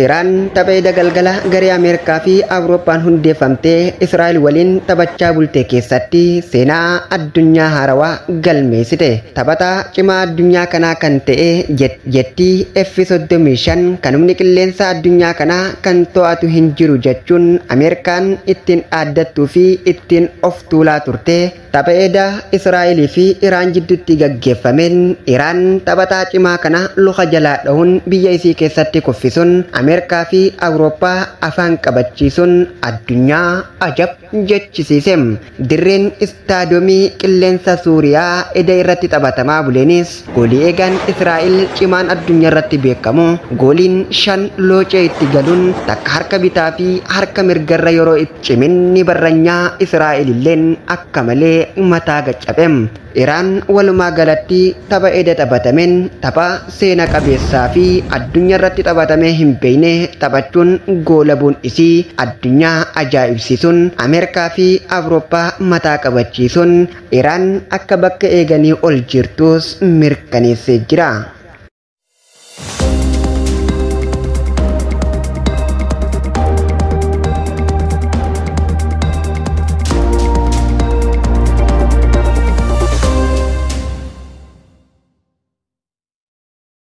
Iraan tapha galgala garee Ameerikaa fi Awurooppaan hundeeffamtee Israa'el waliin taphachaa bultee keessatti seenaa addunyaa haarawaa galmeessite. Taphataa cimaa addunyaa kanaa kan ta'e jettii F-35 kan humni qilleensa addunyaa kanaa kan to'atu hin jiru jechuun Ameerikaan ittiin dhaaddattuu fi ittiin of tuulaa turte. Tapha Israa'el fi Iraan jidduutti gaggeeffameen Iraan taphataa cimaa kana luka jalaa dhahuun biyya isii keessatti kuffisuun Ameerikaa fi Awurooppaa afaan qabachiisuun addunyaa ajab jechisiise. Dirreen istaadiyoomii qilleensa Suuriyaa eda irratti taphatamaa buleenis goolii eegaan Israa'el cimaan addunyaa irratti beekamu gooliin 5 loocee itti galuun takka harka bitaa fi harka mirgarra yeroo itti ciminni barranyaa Israa'el illeen akka malee mataa gaccabe. Iraan walumaa galatti tapha eda taphatameen tapha seena qabeessaa fi addunyaa irratti taphatamee hin beekne taphachuun goolabuun isii addunyaa ajaa'ibsiisuun Ameerikaa fi Awurooppaa mataa qabachiisuun Iraan akka bakka eeganii ol jirtus mirkaneessee jira.